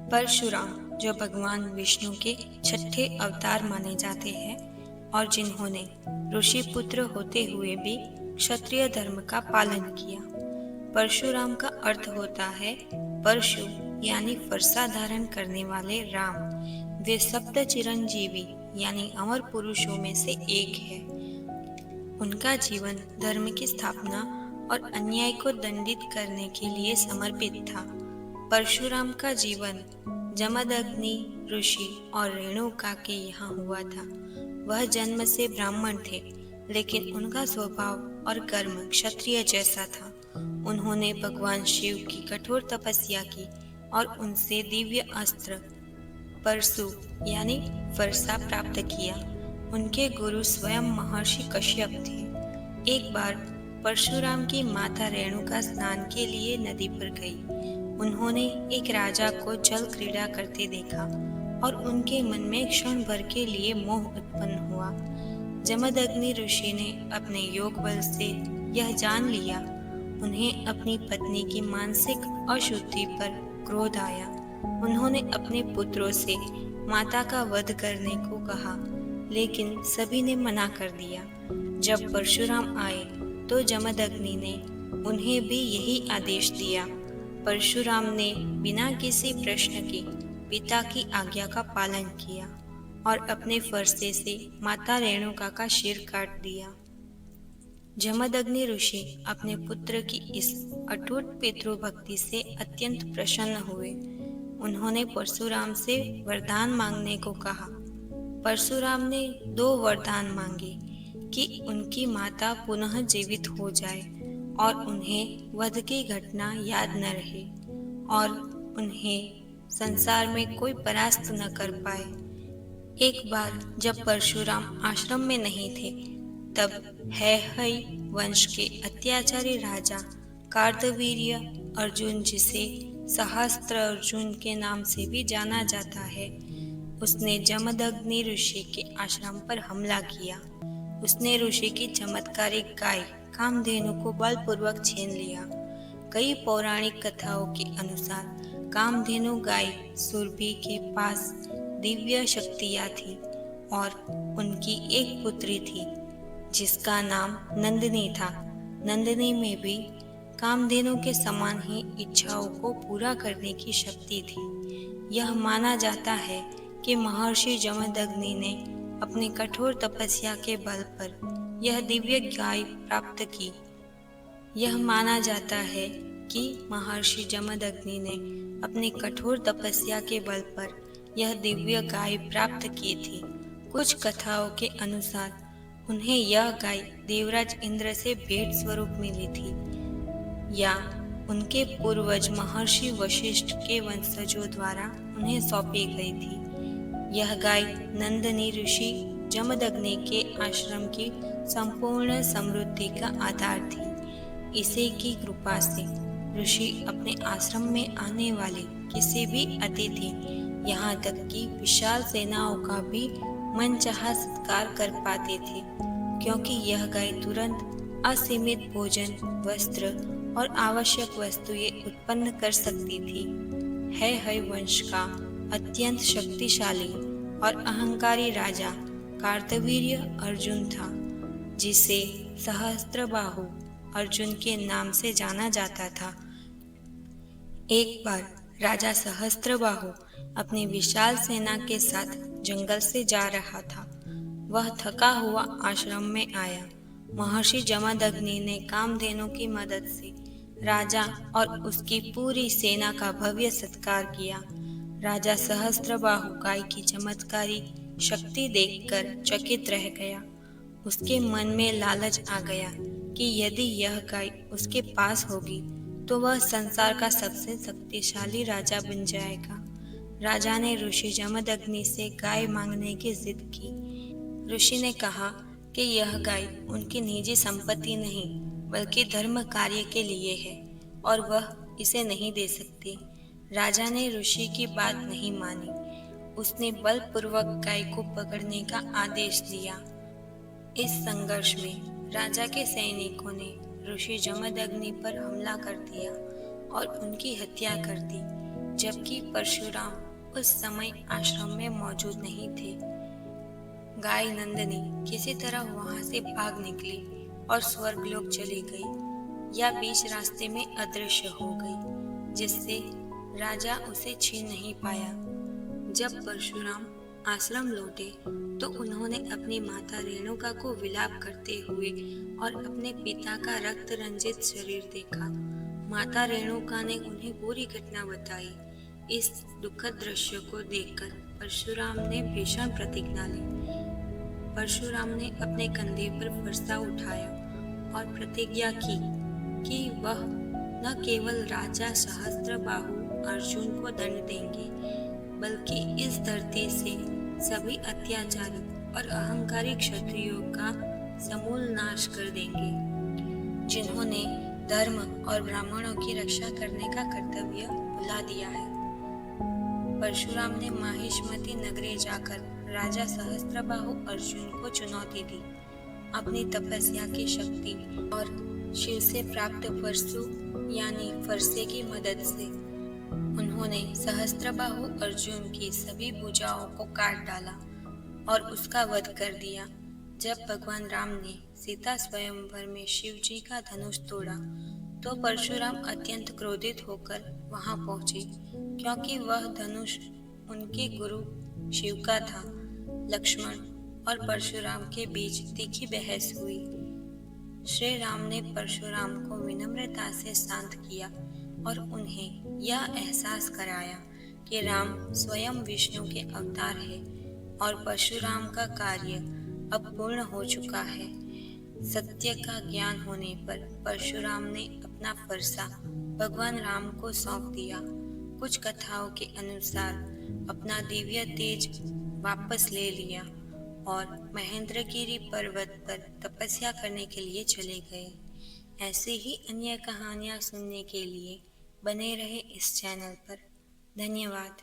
परशुराम, जो भगवान विष्णु के छठे अवतार माने जाते हैं और जिन्होंने ऋषि पुत्र होते हुए भी क्षत्रिय धर्म का पालन किया। परशुराम का अर्थ होता है परशु, यानी फरसा धारण करने वाले राम। वे सप्त चिरंजीवी यानी अमर पुरुषों में से एक है। उनका जीवन धर्म की स्थापना और अन्याय को दंडित करने के लिए समर्पित था। परशुराम का जीवन जमदग्नि ऋषि और रेणुका के यहाँ हुआ था। वह जन्म से ब्राह्मण थे, लेकिन उनका स्वभाव और कर्म क्षत्रिय जैसा था। उन्होंने भगवान शिव की कठोर तपस्या की और उनसे दिव्य अस्त्र परशु यानी फरसा प्राप्त किया। उनके गुरु स्वयं महर्षि कश्यप थे। एक बार परशुराम की माता रेणुका स्नान के लिए नदी पर गई। उन्होंने एक राजा को जल क्रीड़ा करते देखा और उनके मन में क्षण भर के लिए मोह उत्पन्न हुआ। जमदग्नि ऋषि ने अपने योग बल से यह जान लिया। उन्हें अपनी पत्नी की मानसिक अशुद्धि पर क्रोध आया। उन्होंने अपने पुत्रों से माता का वध करने को कहा, लेकिन सभी ने मना कर दिया। जब परशुराम आए तो जमदग्नि ने उन्हें भी यही आदेश दिया। परशुराम ने बिना किसी प्रश्न के पिता की आज्ञा का पालन किया और अपने फरसे से माता रेणुका का सिर काट दिया। जमदग्नि ऋषि अपने पुत्र की इस अटूट पितृभक्ति से अत्यंत प्रसन्न हुए। उन्होंने परशुराम से वरदान मांगने को कहा। परशुराम ने 2 वरदान मांगे कि उनकी माता पुनः जीवित हो जाए और उन्हें वध की घटना याद न रहे और उन्हें संसार में कोई परास्त न कर पाए। एक बार जब परशुराम आश्रम में नहीं थे, तब हैहय वंश के अत्याचारी राजा कार्तवीर्य अर्जुन, जिसे सहस्त्र अर्जुन के नाम से भी जाना जाता है, उसने जमदग्नि ऋषि के आश्रम पर हमला किया। उसने ऋषि की चमत्कारिक गाय कामधेनु को बलपूर्वक छीन लिया। कई पौराणिक कथाओं के अनुसार कामधेनु गाय सुरभि के पास दिव्य शक्तियाँ थी और उनकी एक पुत्री थी जिसका नाम नंदिनी था। नंदिनी में भी कामधेनु के समान ही इच्छाओं को पूरा करने की शक्ति थी। यह माना जाता है कि महर्षि जमदग्नि ने अपनी कठोर तपस्या के बल पर यह दिव्य गाय प्राप्त की। यह माना जाता है कि महर्षि जमदग्नि ने अपनी कठोर तपस्या के बल पर यह दिव्य गाय प्राप्त की थी। कुछ कथाओं के अनुसार उन्हें यह गाय देवराज इंद्र से भेंट स्वरूप मिली थी या उनके पूर्वज महर्षि वशिष्ठ के वंशजों द्वारा उन्हें सौंपी गई थी। यह गाय नंदिनी ऋषि जमदग्नि के आश्रम की संपूर्ण समृद्धि का आधार थी। इसी की कृपा से ऋषि अपने आश्रम में आने वाले किसी भी अतिथि, यहाँ तक कि विशाल सेनाओं का भी मनचाहा सत्कार कर पाते थे, क्योंकि यह गाय तुरंत असीमित भोजन, वस्त्र और आवश्यक वस्तुएं उत्पन्न कर सकती थी। हैहय वंश का अत्यंत शक्तिशाली और अहंकारी राजा कार्तवीर्य अर्जुन था, जिसे सहस्त्रबाहु अर्जुन के नाम से जाना जाता था। एक बार राजा सहस्त्रबाहु अपनी विशाल सेना के साथ जंगल से जा रहा था। वह थका हुआ आश्रम में आया। महर्षि जमदग्नि ने कामधेनु की मदद से राजा और उसकी पूरी सेना का भव्य सत्कार किया। राजा सहस्त्रबाहु गाय की चमत्कारी शक्ति देखकर चकित रह गया। उसके मन में लालच आ गया कि यदि यह गाय उसके पास होगी तो वह संसार का सबसे शक्तिशाली राजा बन जाएगा। राजा ने ऋषि जमदग्नि से गाय मांगने की जिद की। ऋषि ने कहा कि यह गाय उनकी निजी संपत्ति नहीं, बल्कि धर्म कार्य के लिए है और वह इसे नहीं दे सकती। राजा ने ऋषि की बात नहीं मानी। उसने बलपूर्वक गाय को पकड़ने का आदेश दिया। इस संघर्ष में राजा के सैनिकों ने ऋषि जमदग्नि पर हमला कर दिया और उनकी हत्या कर दी। जबकि परशुराम उस समय आश्रम में मौजूद नहीं थे। गाय नंदिनी किसी तरह वहां से भाग निकली और स्वर्गलोक चली गई या बीच रास्ते में अदृश्य हो गई, जिससे राजा उसे छीन नहीं पाया। जब परशुराम आश्रम लौटे तो उन्होंने अपनी माता रेणुका को विलाप करते हुए और अपने पिता का रक्त रंजित शरीर देखा। माता रेणुका ने उन्हें पूरी घटना बताई। इस दुखद दृश्य को देखकर परशुराम ने भीषण प्रतिज्ञा ली। परशुराम ने अपने कंधे पर फरसा उठाया और प्रतिज्ञा की कि वह न केवल राजा सहस्त्रबाहु अर्जुन को दंड देंगे, बल्कि इस धरती से सभी अत्याचारी और अहंकारी क्षत्रियों का समूल नाश कर देंगे, जिन्होंने धर्म और ब्राह्मणों की रक्षा करने का कर्तव्य भुला दिया है। परशुराम ने माहिष्मती नगरी जाकर राजा सहस्त्रबाहु अर्जुन को चुनौती दी। अपनी तपस्या की शक्ति और शिव से प्राप्त परशु यानी फरसे की मदद से उन्होंने सहस्त्रबाहु अर्जुन की सभी भुजाओं को काट डाला और उसका वध कर दिया। जब भगवान राम ने सीता स्वयंवर में शिव जी का धनुष तोड़ा तो परशुराम अत्यंत क्रोधित होकर वहां पहुंचे, क्योंकि वह धनुष उनके गुरु शिव का था। लक्ष्मण और परशुराम के बीच तीखी बहस हुई। श्री राम ने परशुराम को विनम्रता से शांत किया और उन्हें यह एहसास कराया कि राम स्वयं विष्णु के अवतार है और परशुराम का कार्य अब पूर्ण हो चुका है। सत्य का ज्ञान होने पर परशुराम ने अपना फरसा भगवान राम को सौंप दिया। कुछ कथाओं के अनुसार अपना दिव्य तेज वापस ले लिया और महेंद्रगिरी पर्वत पर तपस्या करने के लिए चले गए। ऐसे ही अन्य कहानियां सुनने के लिए बने रहे इस चैनल पर। धन्यवाद।